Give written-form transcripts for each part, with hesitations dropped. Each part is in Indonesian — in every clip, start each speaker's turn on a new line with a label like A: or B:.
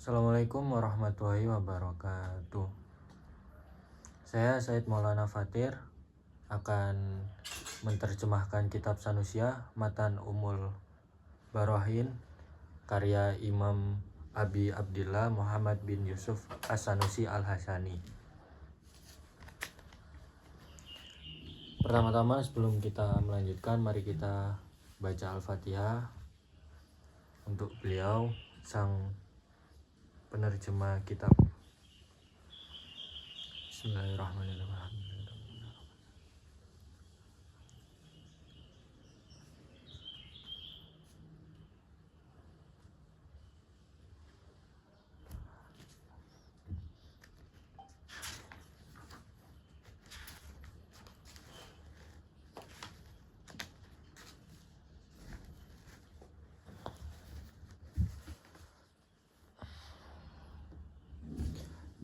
A: Assalamualaikum warahmatullahi wabarakatuh. Saya Said Maulana Fatir akan menerjemahkan kitab Sanusia Matan Umul Barohin karya Imam Abi Abdillah Muhammad bin Yusuf As-Sanusi Al-Hasani. Pertama-tama sebelum kita melanjutkan, mari kita baca Al-Fatihah untuk beliau sang penerjemah kitab. Bismillahirrahmanirrahim.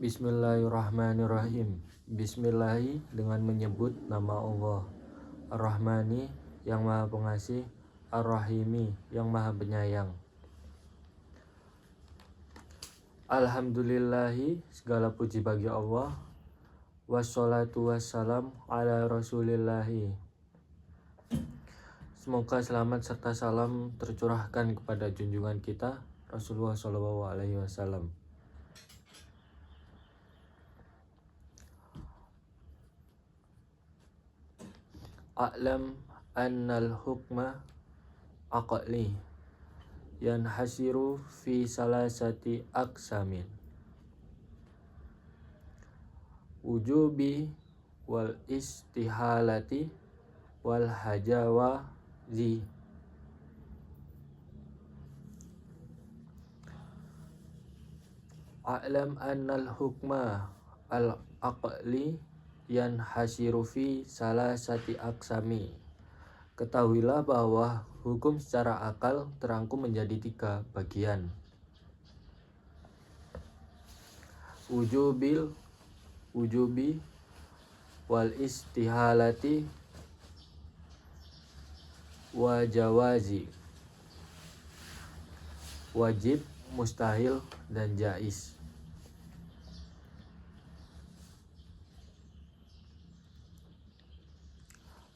A: Bismillahirrahmanirrahim. Bismillahi dengan menyebut nama Allah. Ar-Rahmani yang maha pengasih, Ar-Rahimi yang maha penyayang. Alhamdulillahi segala puji bagi Allah. Wassalatu wassalam ala rasulillahi. Semoga selamat serta salam tercurahkan kepada junjungan kita Rasulullah SAW. A'lam annal hukma aqli yanhasiru fi salasati aqsamin wujubi wal istihalati wal hajawazi. A'lam annal hukma al aqli yanhasiru fi salasati aqsami. Ketahuilah bahwa hukum secara akal terangkum menjadi 3 bagian. Wujubi wal istihalati wa jawazi. Wajib, mustahil, dan jaiz.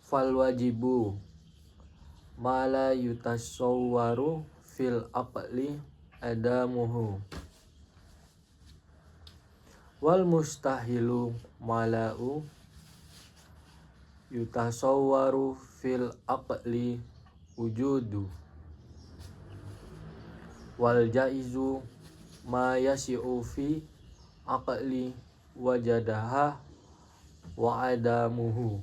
A: Fal wajibu ma la yutasawwaru fil aqli adamuhu wal mustahilu ma la yutasawwaru fil aqli wujudu wal jaizu ma yasi'u fi aqli wajadaha wa adamuhu.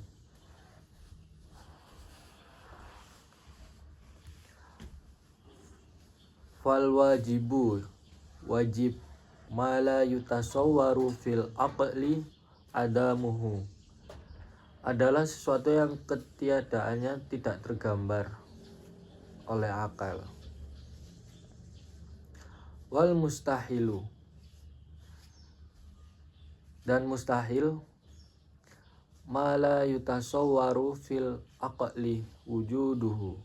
A: Fal wajibu wajib ma la yutasawwaru fil aqli adamuhu adalah sesuatu yang ketiadaannya tidak tergambar oleh akal. Wal mustahilu dan mustahil ma la yutasawwaru fil aqli wujuduhu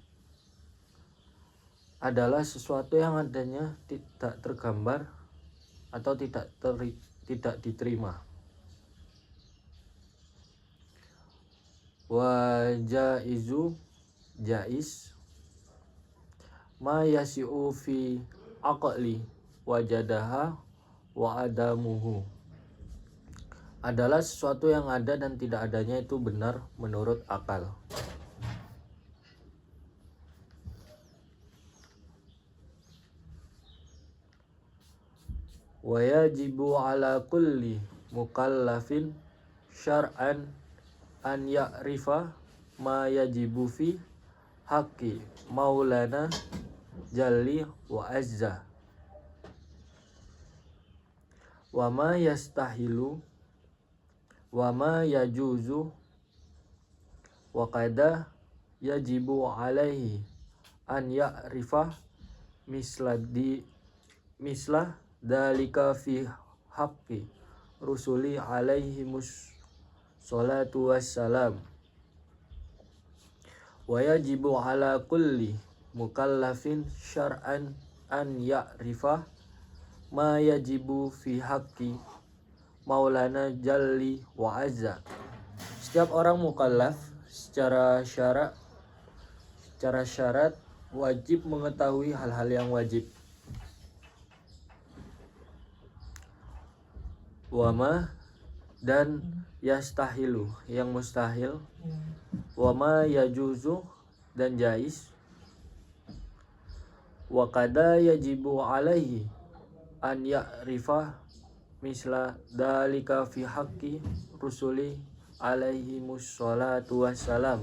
A: adalah sesuatu yang adanya tidak tergambar atau tidak diterima. Wa jaizu jaiz ma yasi'u fi aqli wajadaha wa adamuhu adalah sesuatu yang ada dan tidak adanya itu benar menurut akal. Wa yajibu ala kulli mukallafin syar'an an ya'rifa ma yajibu fi haqqi maulana jalli wa azza wa ma yastahilu wa ma yajuzu wa qada yajibu alaihi an ya'rifa misla dalika fi haqqi rusuli alaihimus salatu wassalam. Wa yajibu ala kulli mukallafin syar'an an ya'rifa ma yajibu fi haqqi maulana jalli wa azza. Setiap orang mukallaf secara syarat wajib mengetahui hal-hal yang wajib. Wama dan yastahilu yang mustahil. Wama yajuzu dan jais. Wa kada yajibu alaihi an ya'rifa misla dalika fi haqqi rusuli alaihi musholatu wassalam.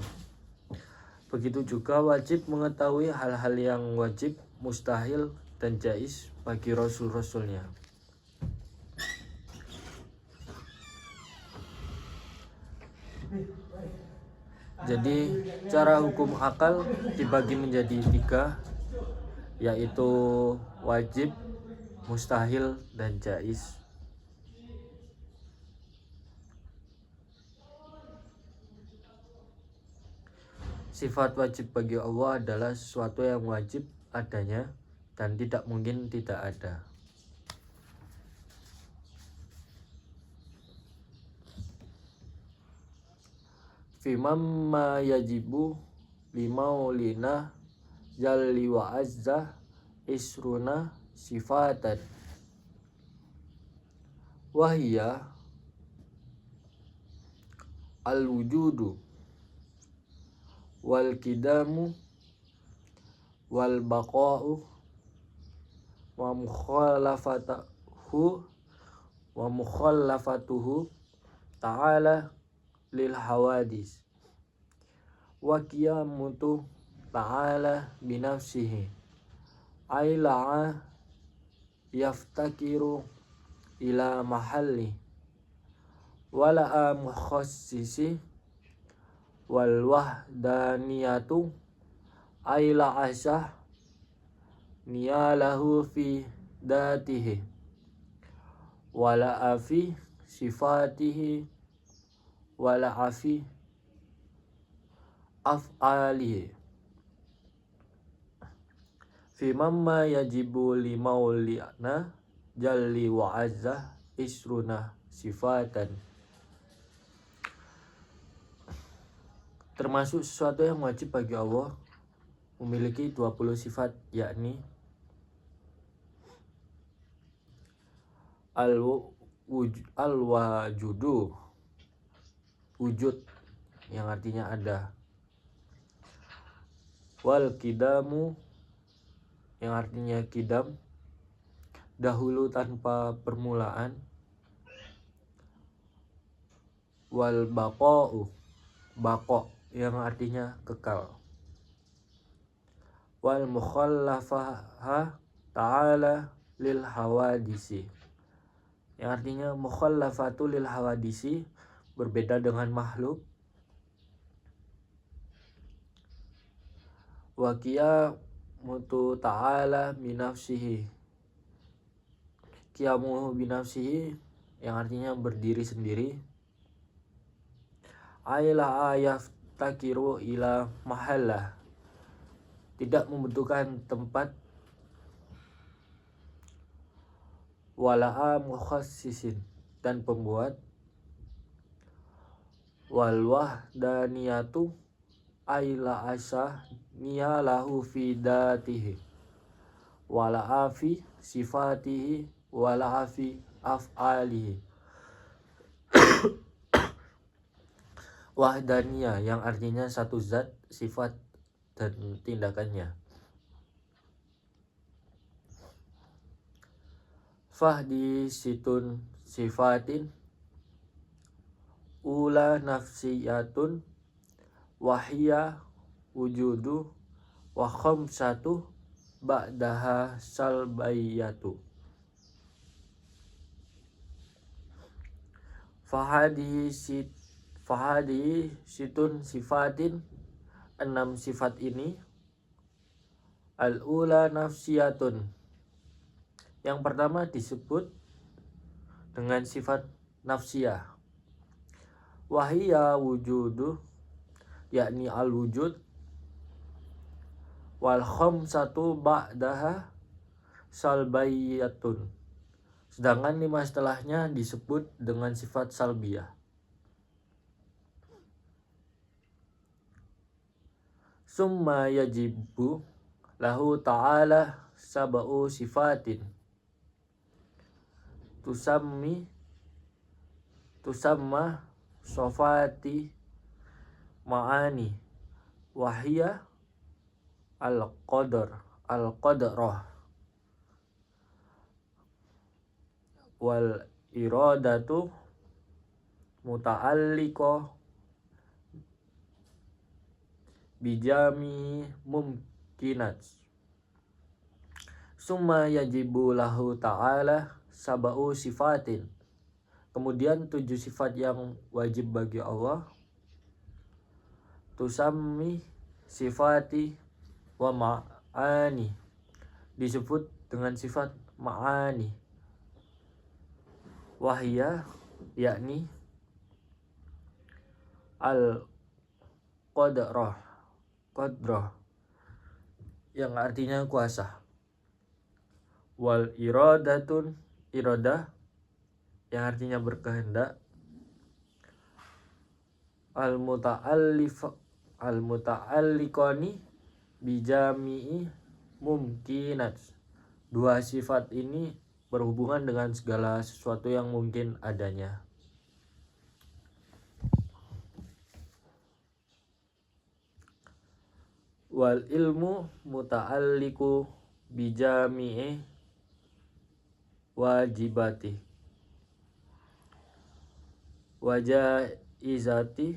A: Begitu juga wajib mengetahui hal-hal yang wajib, mustahil, dan jais bagi rasul-rasulnya. Jadi cara hukum akal dibagi menjadi 3, yaitu wajib, mustahil, dan jais. Sifat wajib bagi Allah adalah sesuatu yang wajib adanya dan tidak mungkin tidak ada. Fimam ma yajibu limaulina jalli wa azza isruna sifatan wahiyya al-wujudu wal kidamu wal baqa'u wa mukhallafatuhu ta'ala lil hawadis wa qiyamutu ta'ala binafsihi aila'a yaftakiru ila mahalli wala'a mukhassisi wal wahdaniyatu aila'a syah niyalahu fi datihi wala'a fi sifatihi wala'a fi af'alihi. Fi mamma yajibu li maulina jalli wa azza isruna sifatan. Termasuk sesuatu yang wajib bagi Allah memiliki 20 sifat, yakni al-wajudu, wujud yang artinya ada, wal kidamu yang artinya kidam, dahulu tanpa permulaan, wal baqa'u, baqo yang artinya kekal, wal mukhallafaha ta'ala lil hawadisi yang artinya mukhallafatu lil hawadisi, berbeda dengan makhluk, wa qiyamutu ta'ala binafsihi, qiyamuhu binafsihi yang artinya berdiri sendiri, aila yaftakiru ila mahallah, tidak membutuhkan tempat, wala'a mukhassisin dan pembuat, wal wahdaniyatu aila asah niyalahu fi datihi wala'a fi sifatihi wala'a fi af'alihi. Wahdaniyah yang artinya satu zat, sifat, dan tindakannya. Fahdi situn sifatin ula nafsiyatun wahiyya wujudu wa khamsatu ba'daha salbayatu. Fahadi situn sifatin, 6 sifat ini. Al-ula nafsiyatun, yang pertama disebut dengan sifat nafsiyah. Wahiyya wujudu, yakni al-wujud. Wal khamsatu ba'daha salbayatun, Sedangkan 5 setelahnya disebut dengan sifat salbiyah. Summa yajibu lahu ta'ala sab'u sifatin tusamma sofati ma'ani wahiyya al-qadrah wal iradatu muta'alliqah bijami mumkinat. Summa yajibu lahu ta'ala sab'u sifatin. Kemudian 7 sifat yang wajib bagi Allah. Tusammi sifati wa ma'ani, disebut dengan sifat ma'ani. Wahya, yakni al-qadrah, yang artinya kuasa. Wal iradatun, iradah, yang artinya berkehendak. Al-muta'alliqani bijami'i mumkinat. 2 sifat ini berhubungan dengan segala sesuatu yang mungkin adanya. Wal ilmu muta'alliqu bijami'i wajibati wajaizati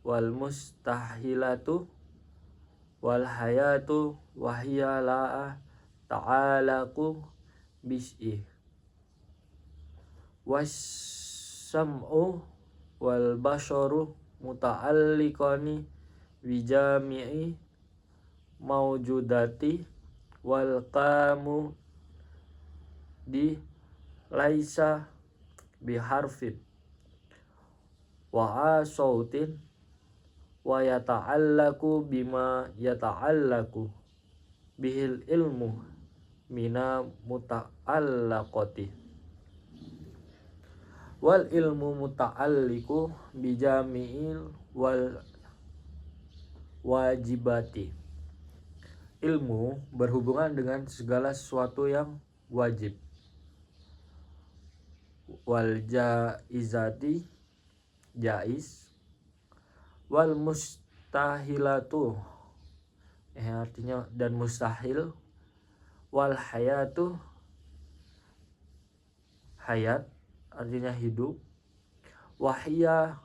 A: wal mustahilatu wal hayatu wahya la ta'alaku bis'i wassam'u wal basharu muta'alliqani bijami'i maujudati wal qamu di laisa biharfin wa asautin wa yata'allaku bima yata'allaku bihil ilmu mina muta'allaqati wal ilmu muta'alliku bijami'il wal wajibati. Ilmu berhubungan dengan segala sesuatu yang wajib. Wal jaizati, jaiz. Wal mustahilatu, artinya dan mustahil. Wal hayatu, hayat, artinya hidup. Wahya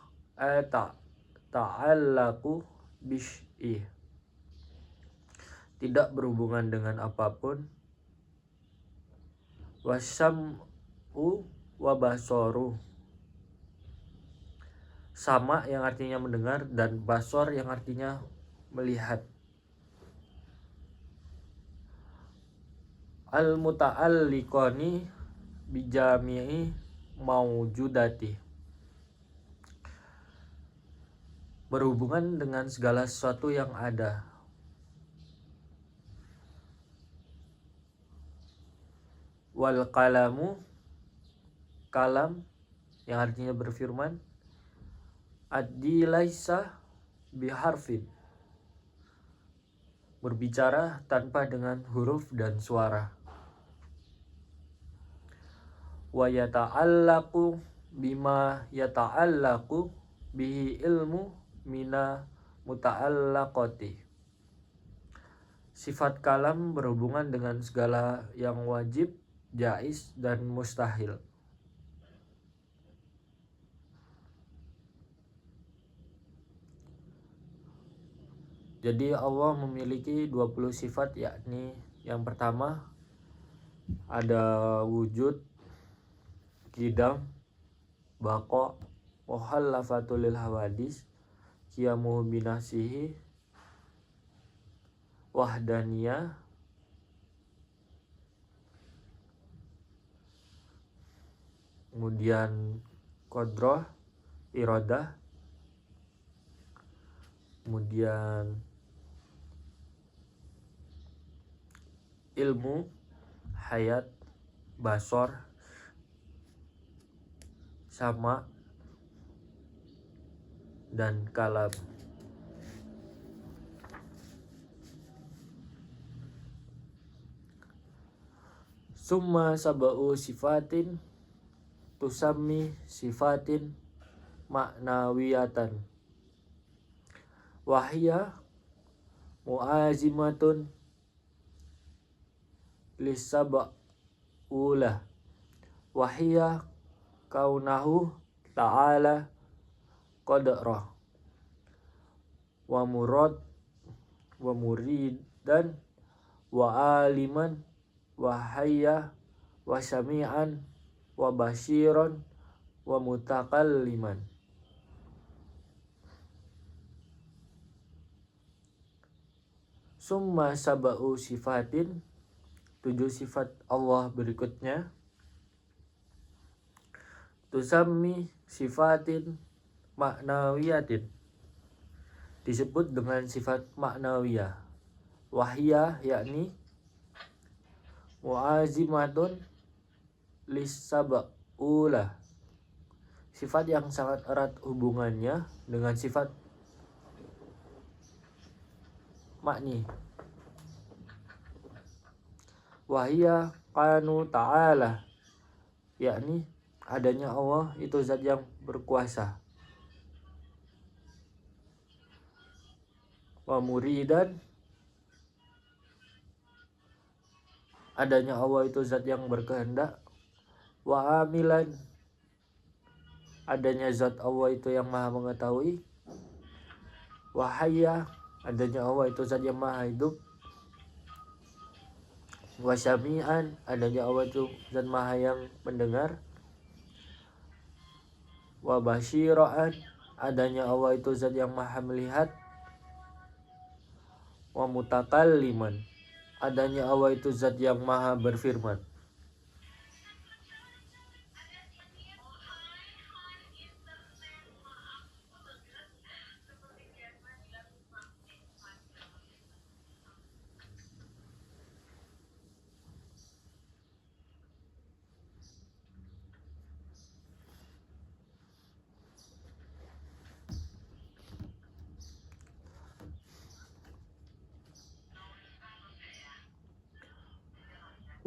A: ta'allaku bis'i, tidak berhubungan dengan apapun. Wasam'u wa basoru, sama yang artinya mendengar, dan basor yang artinya melihat. Al muta'alliqani bijami'i maujudati, berhubungan dengan segala sesuatu yang ada. Wal kalamu, kalam yang artinya berfirman. Addi laisa biharfin, berbicara tanpa dengan huruf dan suara. Wa yata'allaku bima yata'allaku bihi ilmu mina muta'allaqati, sifat kalam berhubungan dengan segala yang wajib, jaiz, dan mustahil. Jadi Allah memiliki 20 sifat, yakni yang pertama ada wujud, qidam, baqa, muhallafatul lil hawadis, qiyamuhu binafsihi, wahdaniyah, kemudian qadrah, iradah, kemudian ilmu, hayat, basor, sama, dan kalam. Summa sab'u sifatin tusammi sifatin ma'nawiyatan wahya mu'azimatun lisab'ulah wahya kaunahu ta'ala qadrah wa murad wa muridan wa aliman wa hayya wa sami'an wa basyiran wa mutakalliman. Summa sab'u sifatin, 7 sifat Allah berikutnya. Tusammi sifatin maknawiyatin, disebut dengan sifat maknawiyah. Wahya yakni mu'azimatun lisab'ulah, sifat yang sangat erat hubungannya dengan sifat makni. Wahya kanu ta'ala, yakni adanya Allah itu zat yang berkuasa. Wa muridan, adanya Allah itu zat yang berkehendak. Wa amilan, adanya zat Allah itu yang maha mengetahui. Wa hayya, adanya Allah itu zat yang maha hidup. Wa sami'an, adanya Allah itu zat maha yang mendengar. Wa basyiraan, adanya Allah itu zat yang maha melihat. Wa mutakalliman, adanya Allah itu zat yang maha berfirman.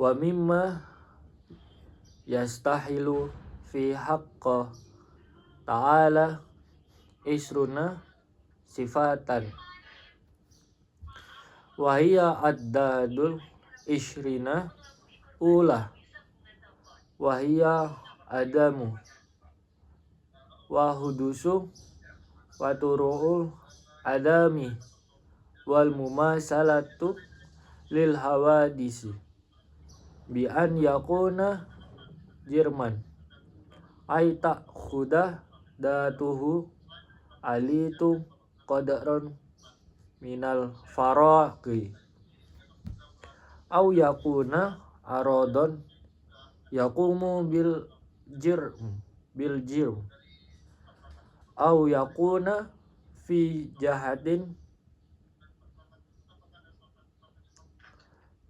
A: Wa mimma yastahilu fi haqqa ta'ala isruna sifatan wa hiya addadul isrina ula wa hiya adamu wa hudusu wa turu'ul adami wal mumasalatu lil hawadisi bi an yakuna jirman ay ta'khuda datuhu alitu qadron minal faraqi au yakuna aradon yakumu bil jirm au yakuna fi jahadin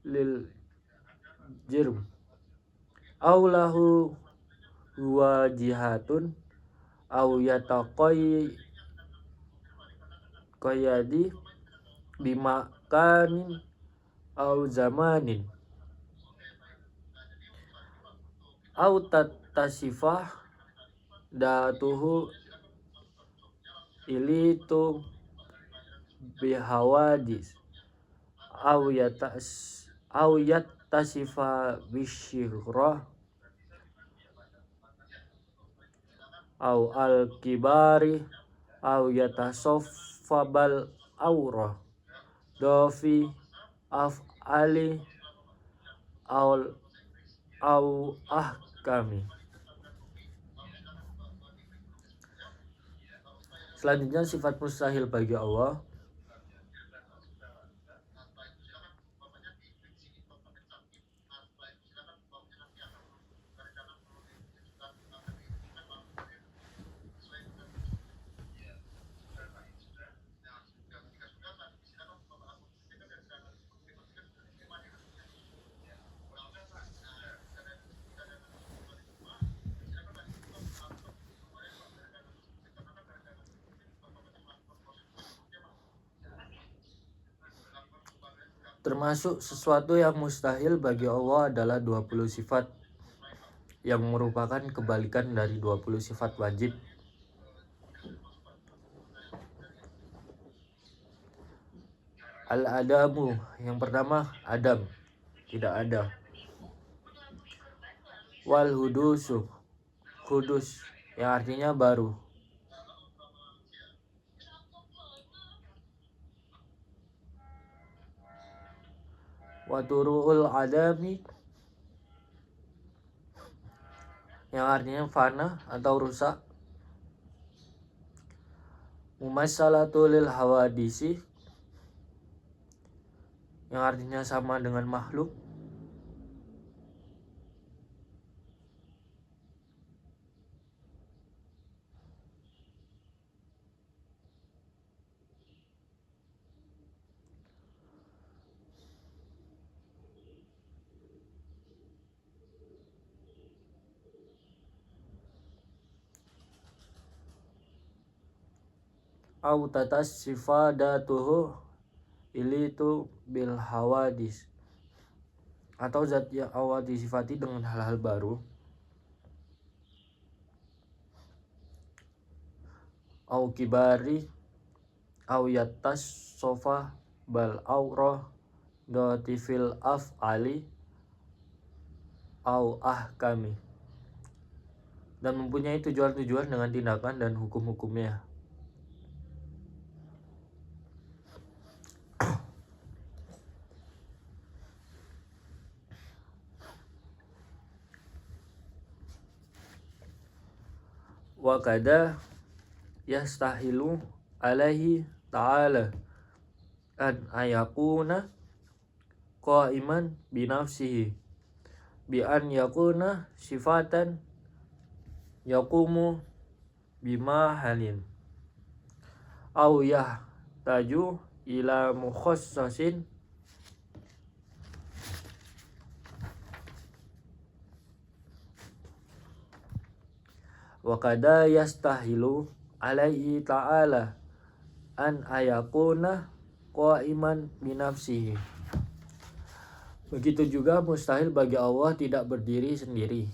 A: lil jirm au lahu wajihatun au yataqayyadi bimakanin au zamanin au tatasifah datuhu ilitu bihawadis au yattasifa bisyirah au al-kibari au yatasoffabal aurah dofi af'ali au ahkami. Selanjutnya sifat mustahil bagi Allah. Termasuk sesuatu yang mustahil bagi Allah adalah 20 sifat yang merupakan kebalikan dari 20 sifat wajib. Al-adamu, yang pertama Adam, tidak ada. Wal hudusu, kudus, yang artinya baru. Waturu'ul adami, yang artinya fana atau rusak. Mumassalatul lil hawadisi, yang artinya sama dengan makhluk. Au tatas sifadatuhu ilitu bil hawadis, atau zat yang awal disifati dengan hal-hal baru. Au kibari au yatas sofa bal aurah dotifil af'ali au ahkami, dan mempunyai tujuan-tujuan dengan tindakan dan hukum-hukumnya. Wa kada yastahilu alaihi ta'ala an ayakuna qaiman binafsihi bi an yakuna sifatan yakumu bima halin au yahtaju ila mukhassasin wa kada yastahilu alaihi ta'ala an ayakuna qaiman binafsihi. Begitu juga mustahil bagi Allah tidak berdiri sendiri.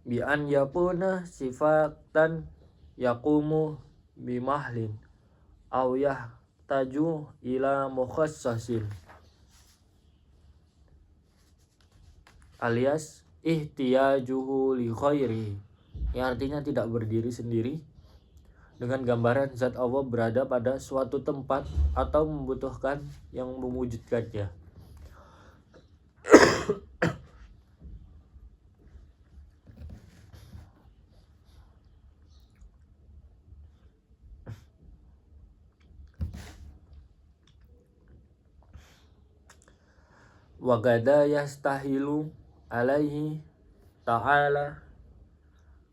A: Bi an yakuna sifatan yakumu bimahlin au yahtaju ila mukhassasin, alias ihtiyajuhu li khairi, yang artinya tidak berdiri sendiri, dengan gambaran zat Allah berada pada suatu tempat atau membutuhkan yang mewujudkannya. Wa gada yastahilu alaihi ta'ala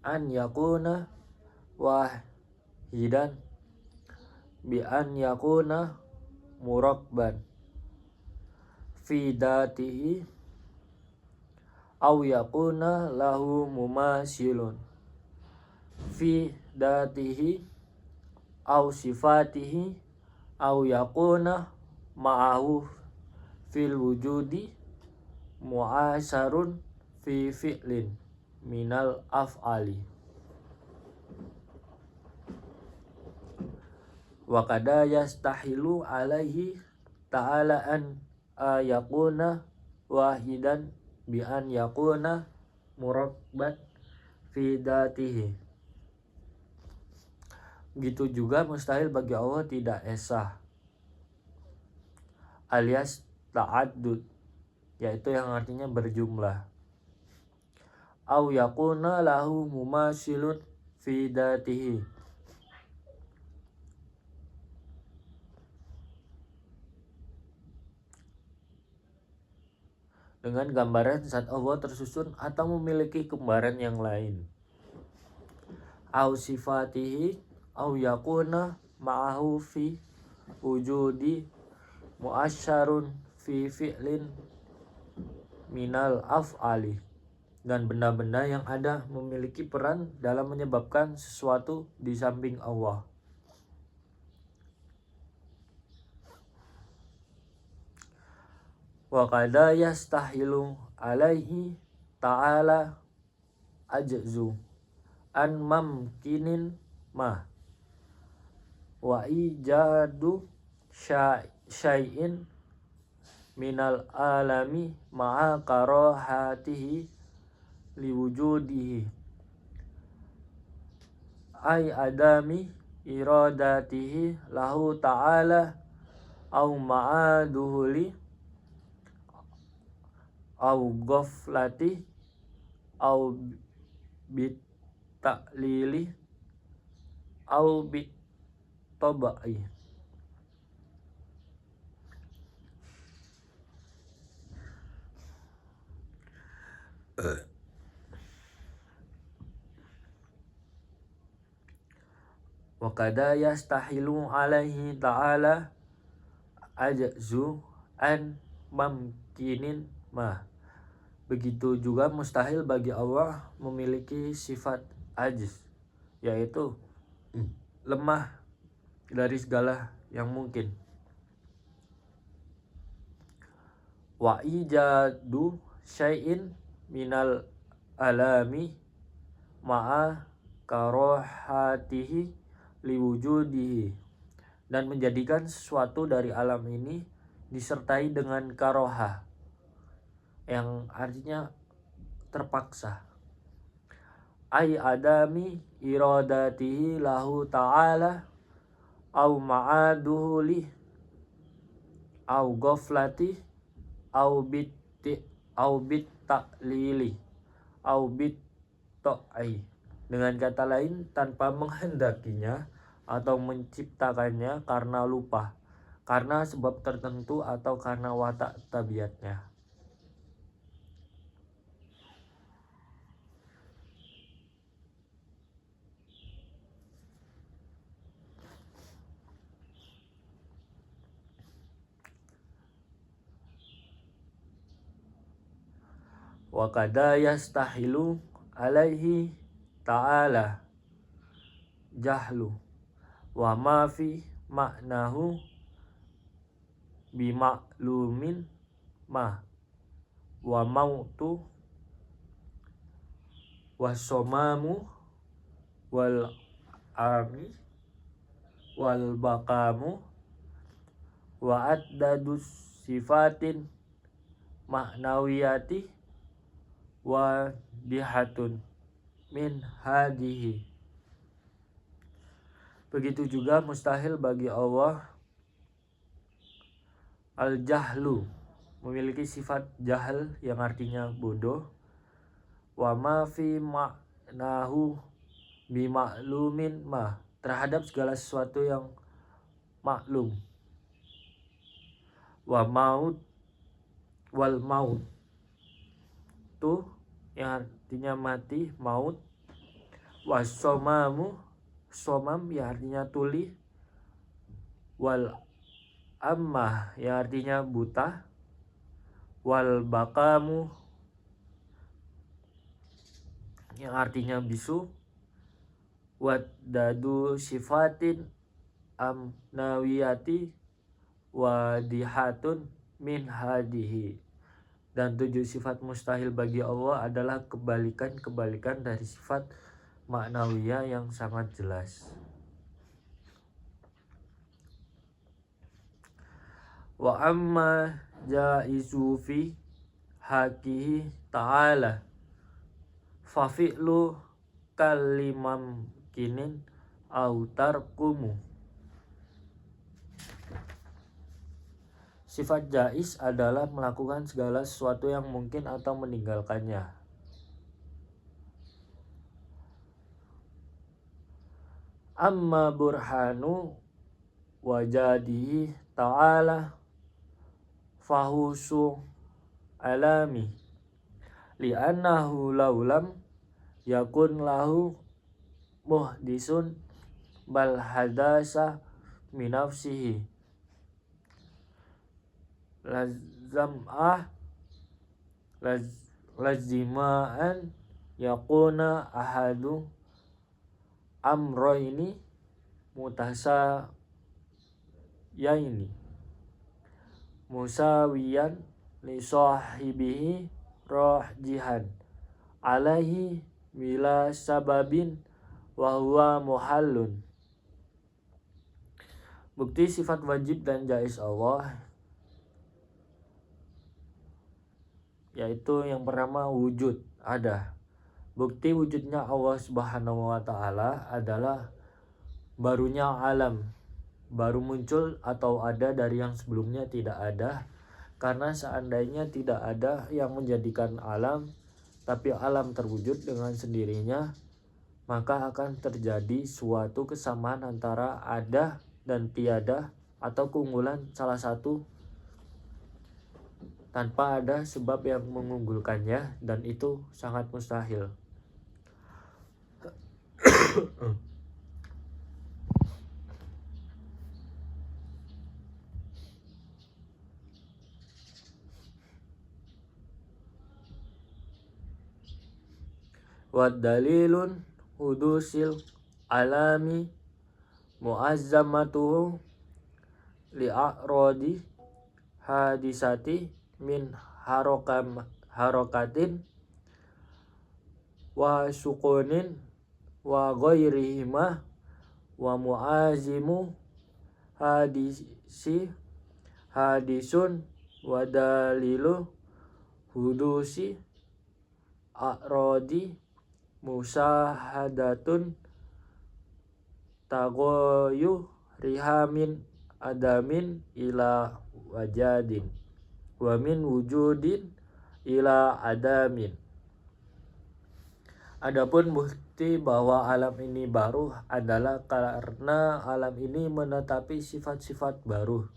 A: an yakuna wahidan bi an yakuna murabban fi datihi au yakuna lahu mumasilun fi datihi au sifatihi au yakuna ma'ahu fil wujudi mu'asarun fi fi'lin minal af'ali. Wa kada yastahilu alaihi ta'ala an yakuna wahidan bi an yakuna murabbat fi datihi. Begitu juga mustahil bagi Allah tidak esa, alias ta'addud, yaitu yang artinya berjumlah. Au yakuna lahu mumasilun fi datihi, dengan gambaran zat Allah tersusun atau memiliki kembaran yang lain. Au sifatihi au yakuna ma'ahu fi wujudi mu'asyarun fi fi'lin minal af'ali, dan benda-benda yang ada memiliki peran dalam menyebabkan sesuatu di samping Allah. wa qada yastahilu alaihi ta'ala ajzu an mamkinin ma wa ijadu syai'in minal alami ma'a karahatihi liwujudihi ay adami iradatihi lahu ta'ala au ma'aduhuli au ghaflati au bitaklili au bitabai. Wa kada yastahilu alaihi ta'ala ajzu an mamkinin ma. Begitu juga mustahil bagi Allah memiliki sifat ajiz, yaitu lemah dari segala yang mungkin. Wa ijadu syai'in minal alami ma'a karahatihi liwujudihi, dan menjadikan sesuatu dari alam ini disertai dengan karoha, yang artinya terpaksa. Ay adami iradatihi lahu ta'ala au ma'aduhuli au ghaflati au bit taklili au bit to'ai. Dengan kata lain, tanpa menghendakinya atau menciptakannya karena lupa, karena sebab tertentu, atau karena watak tabiatnya. Wa kada yastahilu alaihi ta'ala jahlu wa ma fi maknahu bimaklumin ma wa mautu wasomamu wal ami wal bakamu wa addadus sifatin maknawiyati wa dihatun min hadihi. Begitu juga mustahil bagi Allah al-jahlu, memiliki sifat jahal yang artinya bodoh, wa ma fi maknahu bimaklumin ma, terhadap segala sesuatu yang maklum, wa maut wal maut tuh yang artinya mati, maut, wasomamu, somam yang artinya tuli, wal ammah yang artinya buta, wal bakamu yang artinya bisu, wadadu sifatin amnawiyati wadihatun min hadihi. Dan 7 sifat mustahil bagi Allah adalah kebalikan-kebalikan dari sifat maknawiyah yang sangat jelas. Wa amma jaizu fi haqihi ta'ala fa fi'lu kalimam kinin au tarkumu. Sifat jaiz adalah melakukan segala sesuatu yang mungkin atau meninggalkannya. Amma burhanu wajadihi ta'ala fahusu alami li'annahu laulam yakun lahu muhdisun bal hadasa minafsihi lazima'an yakuna ahadu amroini mutasa yaini musawiyan li sahibihi rajihan alaihi bila sababin wa huwa muhallun. Bukti sifat wajib dan jaiz Allah yaitu yang pertama wujud, ada. Bukti wujudnya Allah Subhanahu wa taala adalah barunya alam, baru muncul atau ada dari yang sebelumnya tidak ada. Karena seandainya tidak ada yang menjadikan alam, tapi alam terwujud dengan sendirinya, maka akan terjadi suatu kesamaan antara ada dan tiada atau keunggulan salah satu tanpa ada sebab yang mengunggulkannya, dan itu sangat mustahil. Wa dalilun hudusil alami muazzamatuhu li'arodi hadisati min harokatin wa sukunin wa ghairihima wa muazimu hadisun wa dalilu hudusi a'rodi musahadatun tagoyu rihamin adamin ila wajadin wa min wujudin ila adamin. Adapun bukti bahwa alam ini baru adalah karena alam ini menetapi sifat-sifat baru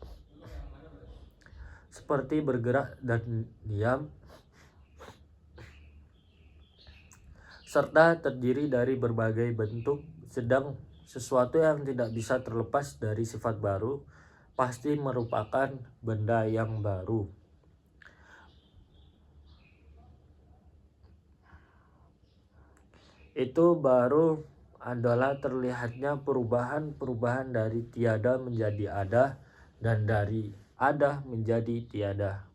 A: seperti bergerak dan diam, serta terdiri dari berbagai bentuk. Sedang sesuatu yang tidak bisa terlepas dari sifat baru pasti merupakan benda yang baru. Itu baru adalah terlihatnya perubahan dari tiada menjadi ada dan dari ada menjadi tiada.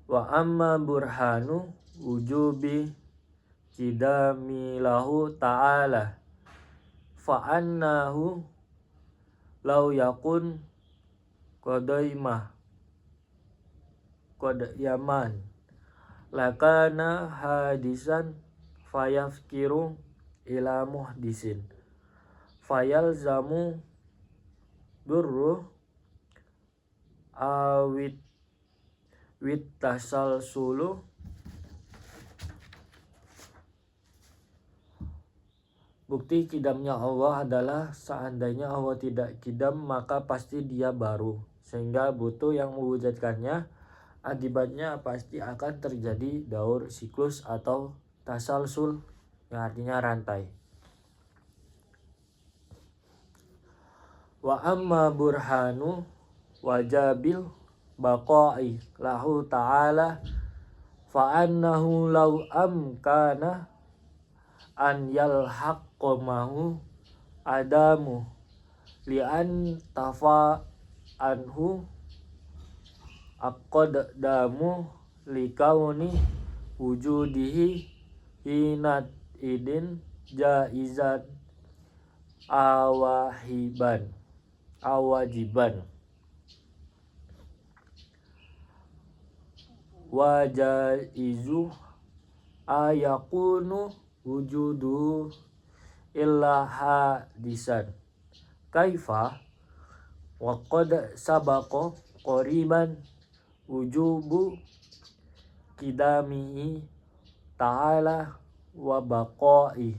A: Wa amma burhanu wujubi qidamilahu ta'ala fa'annahu law yakun qadaimah qadayaman lakana hadisan fayafkiru ila muhdisin fayalzamu durru awit tasalsulu. Bukti kidamnya Allah adalah seandainya Allah tidak kidam maka pasti dia baru, sehingga butuh yang mewujudkannya. Akibatnya pasti akan terjadi daur siklus atau tasalsul yang artinya rantai. Wa amma burhanu wajabil baqa'i lahu ta'ala fa'annahu law amkana an yalhaqqamahu adamu li'an tafa anhu aqaddamu likauni wujudihi hinat idin jaizat awajiban. Wa jaizu ayakunu wujudu illa hadisan kaifa wa qad sabaqa qariban wujubu qidamihi ta'ala wa baqa'i.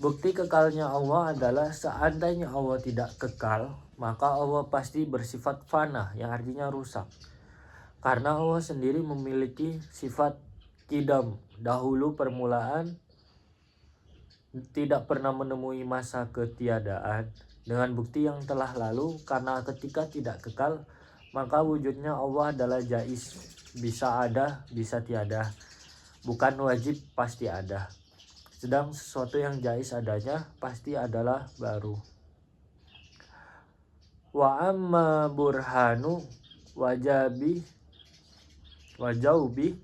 A: Bukti kekalnya Allah adalah seandainya Allah tidak kekal, maka Allah pasti bersifat fana yang artinya rusak. Karena Allah sendiri memiliki sifat qidam, dahulu permulaan, tidak pernah menemui masa ketiadaan. Dengan bukti yang telah lalu, karena ketika tidak kekal, maka wujudnya Allah adalah jaiz, bisa ada, bisa tiada, bukan wajib, pasti ada. Sedang sesuatu yang jaiz adanya pasti adalah baru. Wa amma burhanu wajaubi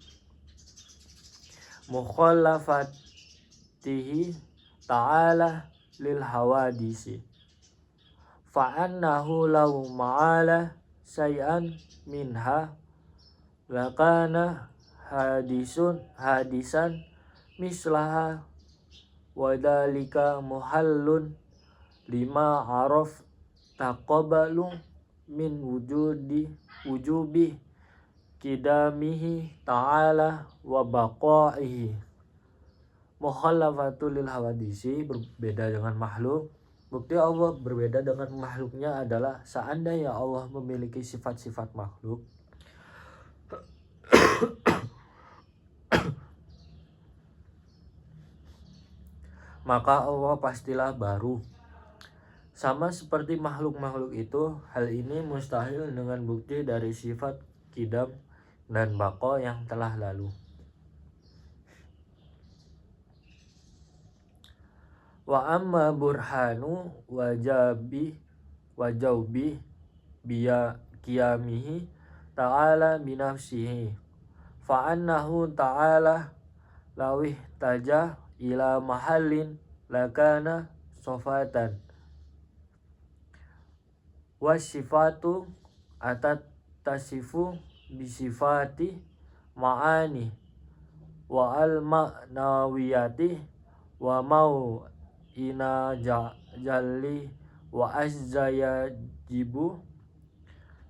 A: mukhallafatihi ta'ala lil hawadisi fa'annahu law ma'ala say'an minha lakana hadisan mislaha wadhalika muhallun lima araf taqabalu min wujubi kidamihi ta'ala wa baqaihi. Mukhallafatul lil hawadisi, berbeda dengan makhluk. Bukti Allah berbeda dengan makhluknya adalah seandainya Allah memiliki sifat-sifat makhluk, maka Allah pastilah baru. Sama seperti makhluk-makhluk itu, hal ini mustahil dengan bukti dari sifat kidam dan baqa yang telah lalu. Wa amma burhanu wajaubi biya qiyamihi ta'ala binafsihi fa'annahu ta'ala lawih taja ila mahallin lakana sofatan wasifatu atat tasifu bisifati ma'ani wa al ma'nawiyati wa mau ina jalli wa azza yajibu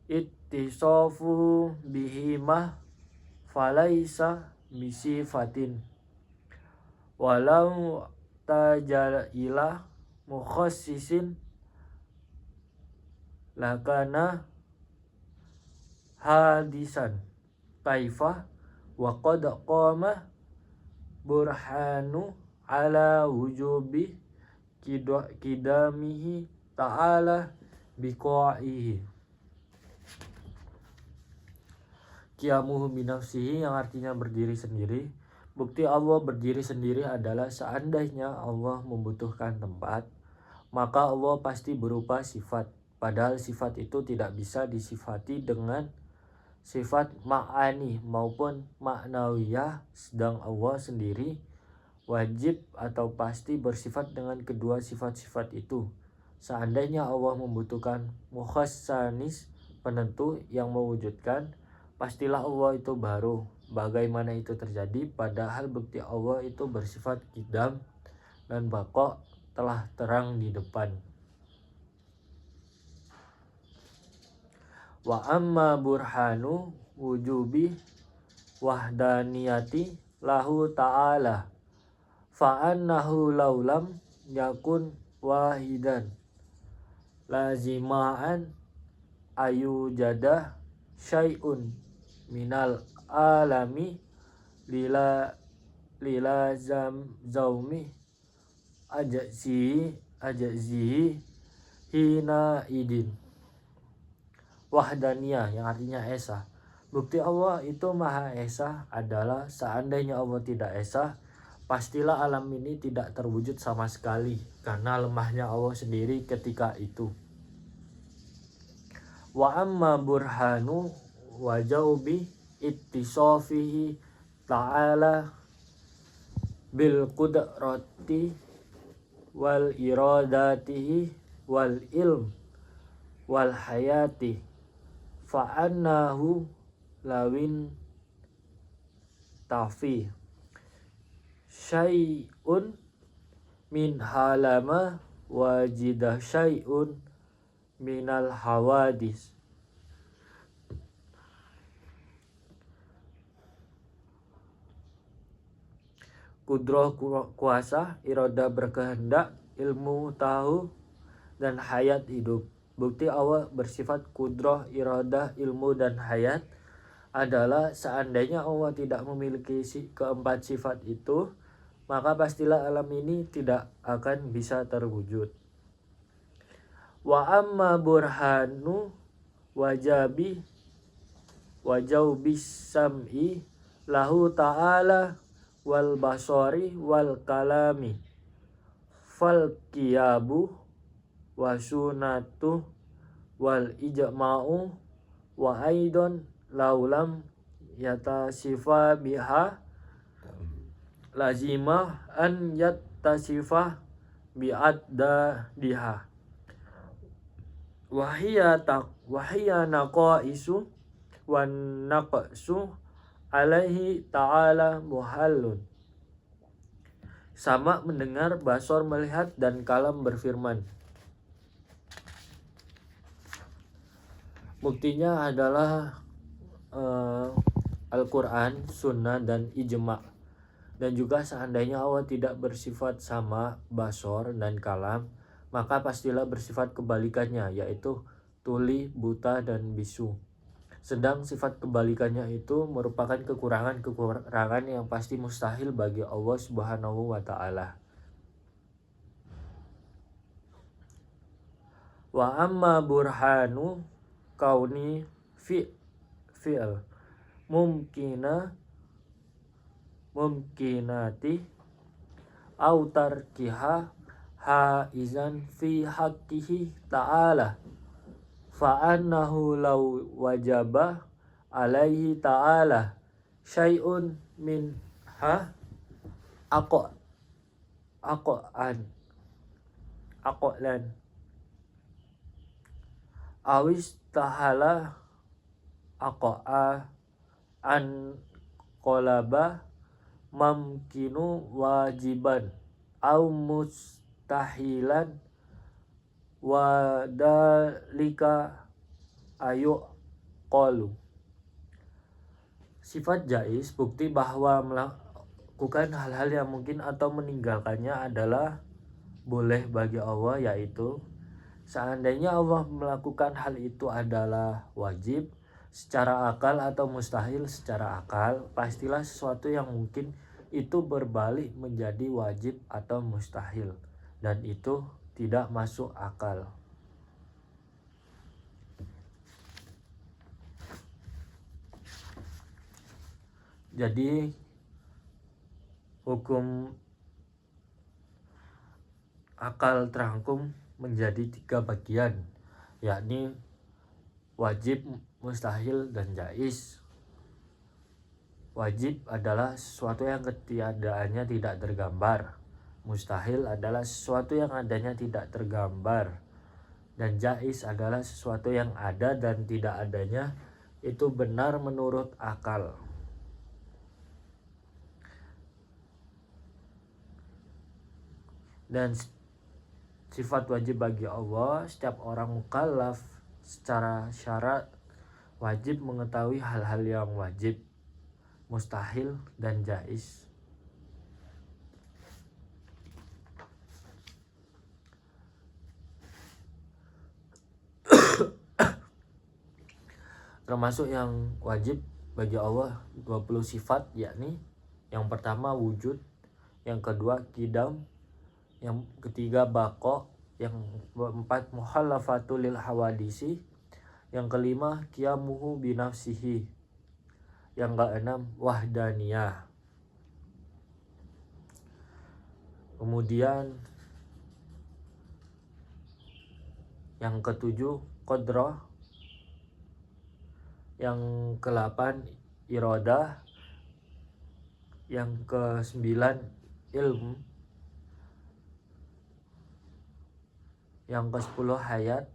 A: ittisafu bihima falaisa bisifatin walau tajala mukhassisin lakana hadisan kaifa wa qad qama burhanu ala wujubi kidamihi ta'ala biqaihi. Qiyamuhu binafsihi yang artinya berdiri sendiri. Bukti Allah berdiri sendiri adalah seandainya Allah membutuhkan tempat, maka Allah pasti berupa sifat. Padahal sifat itu tidak bisa disifati dengan sifat ma'ani maupun ma'nawiyah, sedang Allah sendiri wajib atau pasti bersifat dengan kedua sifat-sifat itu. Seandainya Allah membutuhkan mukhassanis, penentu yang mewujudkan, pastilah Allah itu baru. Bagaimana itu terjadi? Padahal bukti Allah itu bersifat qidam dan baqa telah terang di depan. Wa amma burhanu wujubi wahdaniyati lahu ta'ala fa'annahu laulam yakun wahidan lazima'an ayujada syai'un minal alami lila zaumi ajazihi hina idin. Wahdaniyah yang artinya esa. Bukti Allah itu Maha Esa adalah seandainya Allah tidak esa, pastilah alam ini tidak terwujud sama sekali karena lemahnya Allah sendiri ketika itu. Wa amma burhanu wajaubi ittisafihi ta'ala bil qudrati wal iradatihi wal ilm wal hayati fa'annahu lawin tafi syai'un min halama wajidah syai'un minal hawadis. Kudrah kuasa, iroda berkehendak, ilmu tahu, dan hayat hidup. Bukti Allah bersifat kudrah, iradah, ilmu, dan hayat adalah seandainya Allah tidak memiliki keempat sifat itu, maka pastilah alam ini tidak akan bisa terwujud. Wa amma burhanu wajaubi sam'i lahu ta'ala wal basari wal kalami fal qiyabu wa sunatu wal ijma'u wa aidon laulam yatasifa biha lazimah an yattasifa bi'addadiha wahiyya naqaisu wan naqsu alaihi ta'ala muhallun. Sama mendengar, basor melihat, dan kalam berfirman. Buktinya adalah Al-Quran, Sunnah, dan Ijma'. Dan juga seandainya Allah tidak bersifat sama, basor, dan kalam, maka pastilah bersifat kebalikannya, yaitu tuli, buta, dan bisu. Sedang sifat kebalikannya itu merupakan kekurangan yang pasti mustahil bagi Allah Subhanahu wa ta'ala. Wa amma burhanu kauni fi'l mumkinati au tarkiha haizan fi haqqihi ta'ala fa'annahu law wajaba alaihi ta'ala syai'un minha aqlan awis tahala an qalaba mamkinu wajiban au mustahilan wa dalika ayu qalu. Sifat jaiz, bukti bahwa melakukan hal-hal yang mungkin atau meninggalkannya adalah boleh bagi Allah, yaitu seandainya Allah melakukan hal itu adalah wajib secara akal atau mustahil secara akal, pastilah sesuatu yang mungkin itu berbalik menjadi wajib atau mustahil, dan itu tidak masuk akal. Jadi hukum akal terangkum menjadi 3 bagian, yakni wajib, mustahil, dan jaiz. Wajib adalah sesuatu yang ketiadaannya tidak tergambar. Mustahil adalah sesuatu yang adanya tidak tergambar. Dan jaiz adalah sesuatu yang ada dan tidak adanya itu benar menurut akal. Dan sifat wajib bagi Allah, setiap orang mukallaf secara syarat wajib mengetahui hal-hal yang wajib, mustahil, dan jaiz. Termasuk yang wajib bagi Allah 20 sifat, yakni yang pertama wujud, yang kedua qidam, yang ketiga baqa, yang keempat mukhalafatul lil hawadisi, yang kelima qiyamuhu binafsihi, yang keenam wahdaniyah. Kemudian yang ketujuh qadrah, yang ke-8 iradah, yang ke-9 ilmu, yang ke-10 hayat,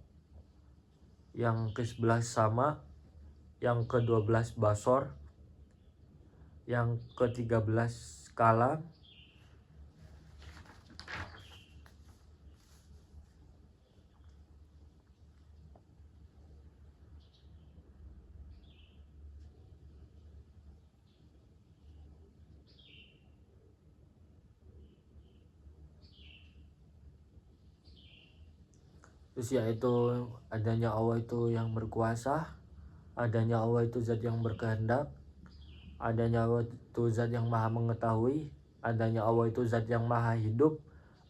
A: yang ke-11 sama, yang ke-12 basor, yang ke-13 kalam, terus yaitu adanya Allah itu yang berkuasa, adanya Allah itu zat yang berkehendak, adanya Allah itu zat yang maha mengetahui, adanya Allah itu zat yang maha hidup,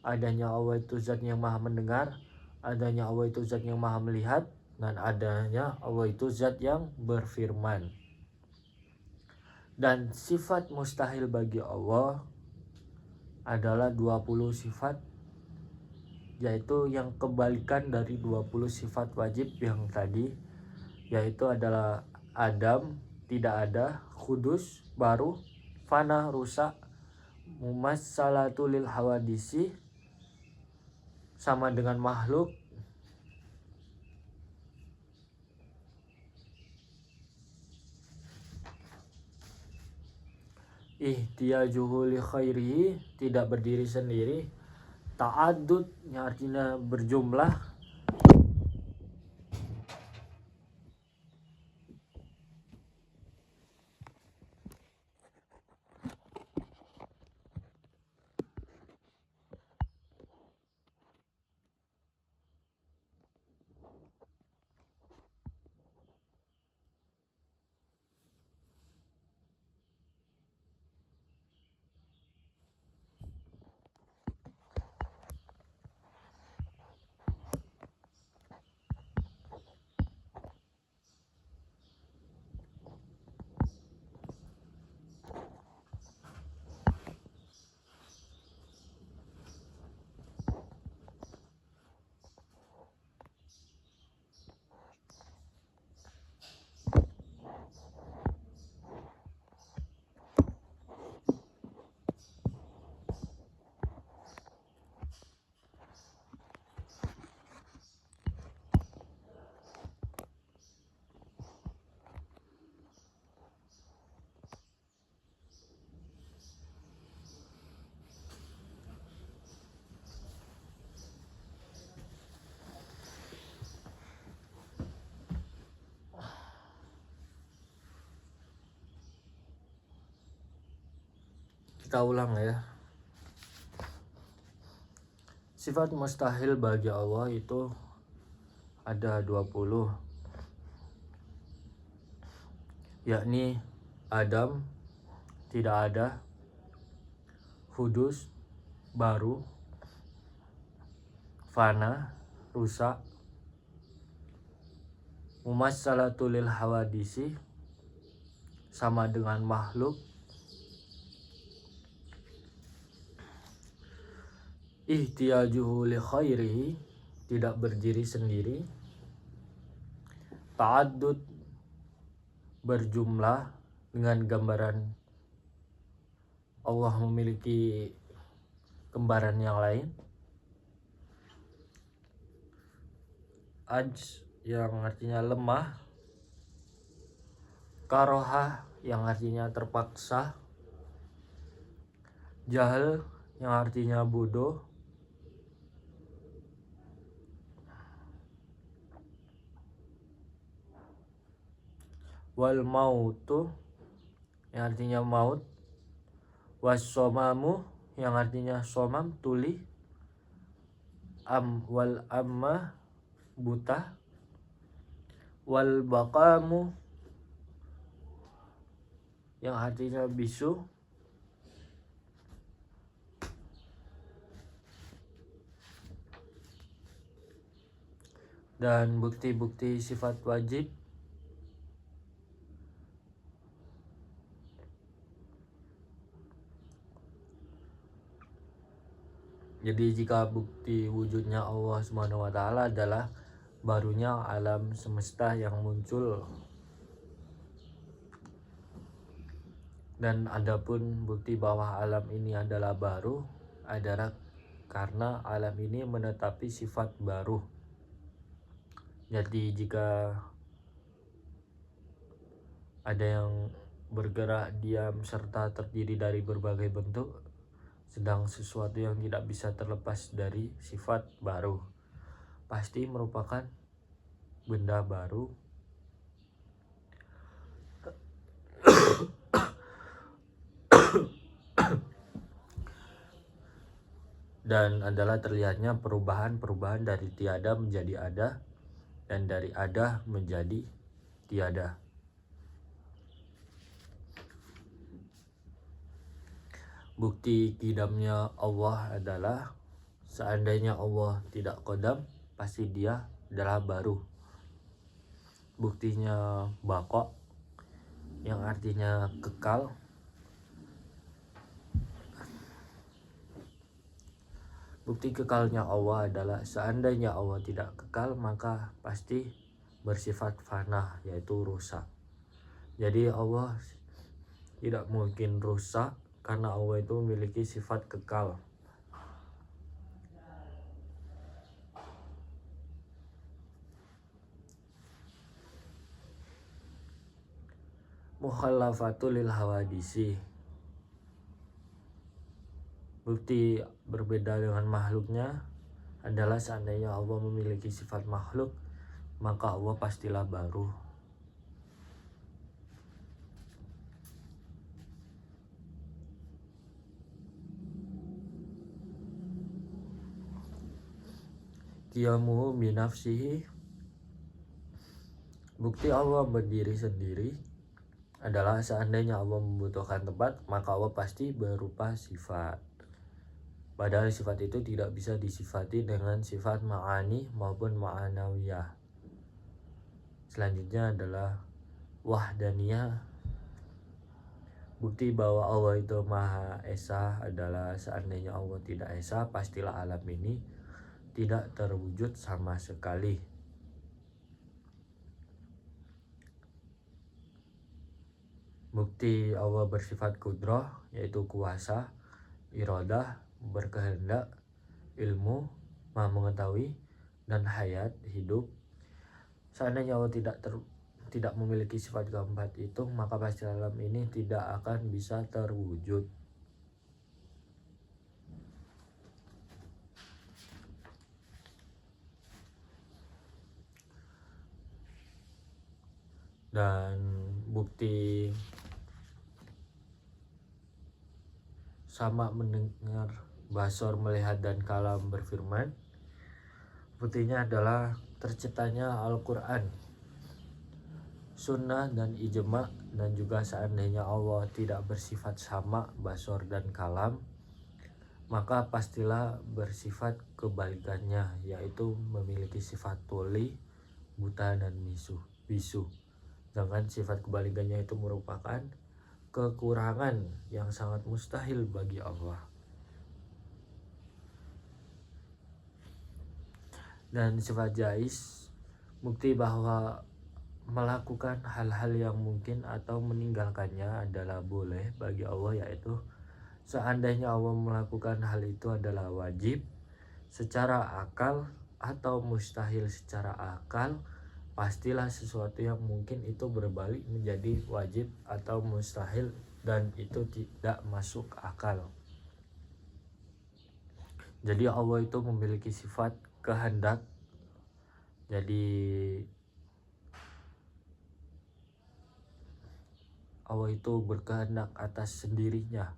A: adanya Allah itu zat yang maha mendengar, adanya Allah itu zat yang maha melihat, dan adanya Allah itu zat yang berfirman. Dan sifat mustahil bagi Allah adalah 20 sifat, yaitu yang kebalikan dari 20 sifat wajib yang tadi, yaitu adalah adam, tidak ada, kudus, baru, fana, rusak, mumassalatu lil hawadisi, sama dengan makhluk, ihtiyajuhu li khairihi, tidak berdiri sendiri, ta'addud yang artinya berjumlah, kita ulang ya. Sifat mustahil bagi Allah itu ada 20, yakni adam, tidak ada, kudus, baru, fana, rusak, mumassalatu lil hawadisi, sama dengan makhluk, ihtiyajuhu li khairihi, tidak berdiri sendiri, ta'addud, berjumlah, dengan gambaran Allah memiliki kembaran yang lain, ajz yang artinya lemah, karohah yang artinya terpaksa, jahil yang artinya bodoh, wal mautu yang artinya maut, wassomamu yang artinya somam, tuli, wal amma, buta, wal baqamu yang artinya bisu, dan bukti-bukti sifat wajib. Jadi jika bukti wujudnya Allah Subhanahu wa taala adalah barunya alam semesta yang muncul, dan adapun bukti bahwa alam ini adalah baru adalah karena alam ini menetapi sifat baru. Jadi jika ada yang bergerak, diam, serta terdiri dari berbagai bentuk, sedang sesuatu yang tidak bisa terlepas dari sifat baru pasti merupakan benda baru dan adalah terlihatnya perubahan-perubahan dari tiada menjadi ada dan dari ada menjadi tiada. Bukti qidamnya Allah adalah seandainya Allah tidak qadam, pasti dia adalah baru. Buktinya baqa yang artinya kekal, Bukti kekalnya Allah adalah seandainya Allah tidak kekal maka pasti bersifat fana, yaitu rusak. Jadi Allah tidak mungkin rusak karena Allah itu memiliki sifat kekal. Mukhallafatul lil hawadisi. Bukti berbeda dengan makhluknya adalah seandainya Allah memiliki sifat makhluk, maka Allah pastilah baru. Qiyamuhu binafsihi. Bukti Allah berdiri sendiri adalah seandainya Allah membutuhkan tempat, maka Allah pasti berupa sifat. Padahal sifat itu tidak bisa disifati dengan sifat ma'ani maupun ma'anawiyah. Selanjutnya adalah wahdaniyah. Bukti bahwa Allah itu Maha Esa adalah seandainya Allah tidak esa, pastilah alam ini tidak terwujud sama sekali. Bukti Allah bersifat kudrah, yaitu kuasa, iradah, berkehendak, ilmu, maha mengetahui, dan hayat, hidup. Seandainya Allah tidak memiliki sifat keempat itu, maka pasti alam ini tidak akan bisa terwujud. Dan bukti sama mendengar, basor melihat, dan kalam berfirman, buktinya adalah terciptanya Al-Quran, sunnah, dan ijma. Dan juga seandainya Allah tidak bersifat sama, basor, dan kalam, maka pastilah bersifat kebalikannya, yaitu memiliki sifat tuli, buta, dan bisu. Sedangkan sifat kebalikannya itu merupakan kekurangan yang sangat mustahil bagi Allah. Dan sifat jais, bukti bahwa melakukan hal-hal yang mungkin atau meninggalkannya adalah boleh bagi Allah, yaitu seandainya Allah melakukan hal itu adalah wajib secara akal atau mustahil secara akal, pastilah sesuatu yang mungkin itu berbalik menjadi wajib atau mustahil, dan itu tidak masuk akal. Jadi Allah itu memiliki sifat kehendak. Jadi Allah itu berkehendak atas sendirinya,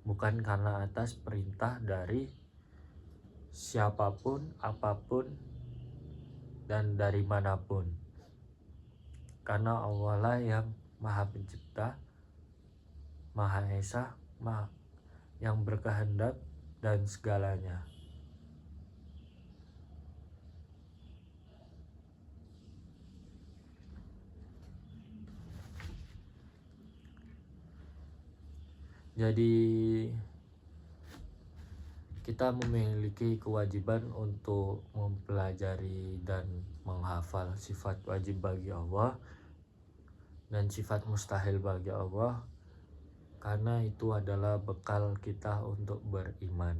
A: bukan karena atas perintah dari siapapun, apapun, dan dari manapun. Karena Allah lah yang Maha Pencipta, Maha Esa, yang berkehendak dan segalanya. Jadi kita memiliki kewajiban untuk mempelajari dan menghafal sifat wajib bagi Allah dan sifat mustahil bagi Allah, karena itu adalah bekal kita untuk beriman.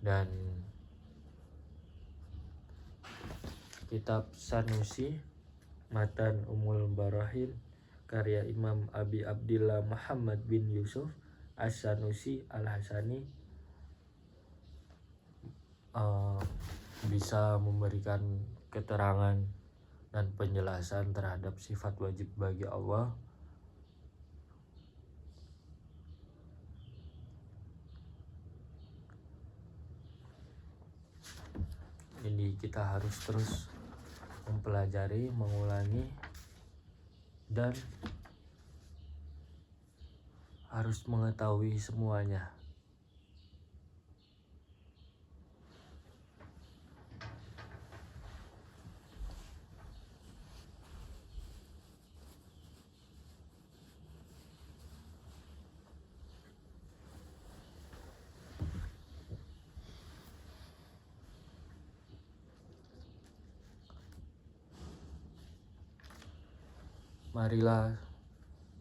A: Dan kitab Sanusi, Matan Umul Barahin, karya Imam Abi Abdillah Muhammad bin Yusuf As-Sanusi Al-Hasani, bisa memberikan keterangan dan penjelasan terhadap sifat wajib bagi Allah. Jadi kita harus terus mempelajari, mengulangi, dan harus mengetahui semuanya. Marilah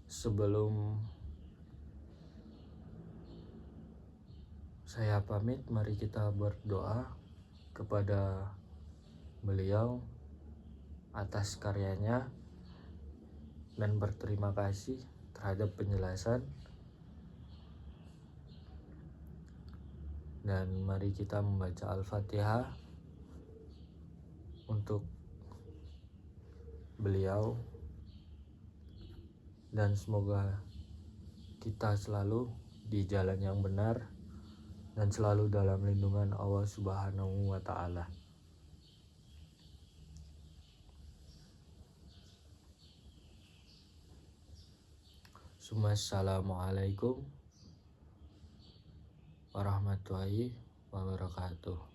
A: sebelum saya pamit, mari kita berdoa kepada beliau atas karyanya dan berterima kasih terhadap penjelasan. Dan mari kita membaca Al-Fatihah untuk beliau, dan semoga kita selalu di jalan yang benar dan selalu dalam lindungan Allah Subhanahu wa Ta'ala. Assalamualaikum warahmatullahi wabarakatuh.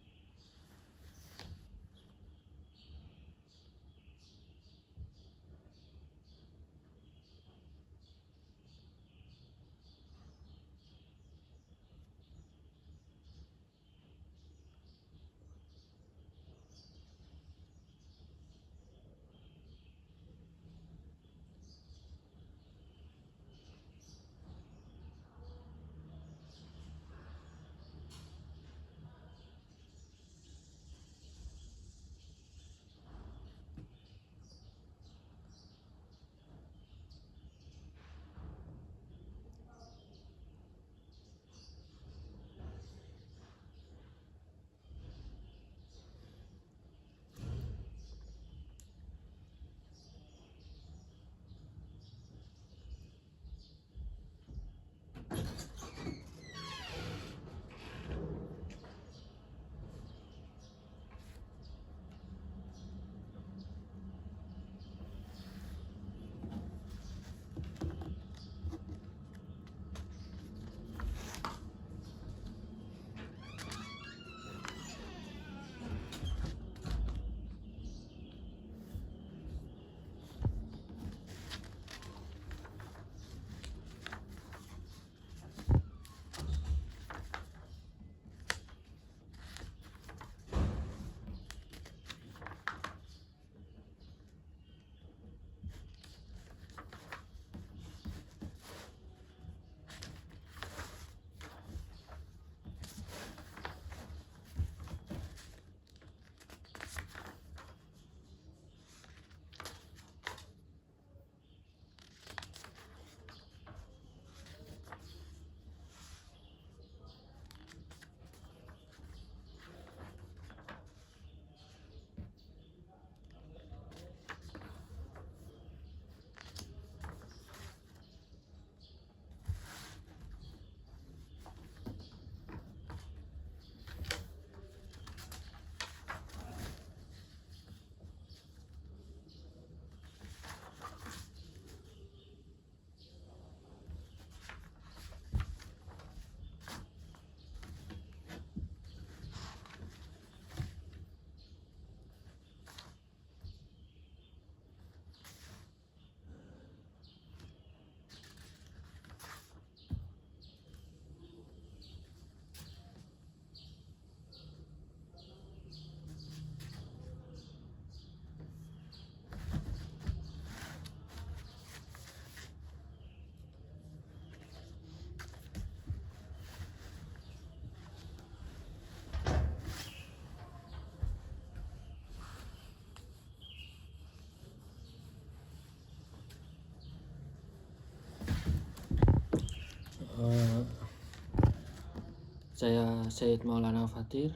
A: Saya Said Maulana Fatir,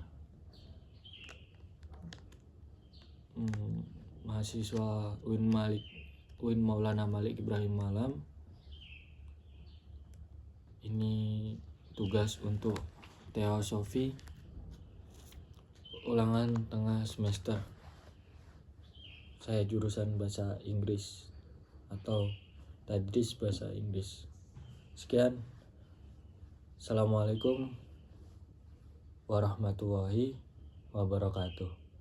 A: mahasiswa UIN Maulana Malik Ibrahim Malam. Ini tugas untuk teosofi ulangan tengah semester. Saya jurusan bahasa Inggris atau tadris bahasa Inggris. Sekian. Assalamualaikum warahmatullahi wabarakatuh.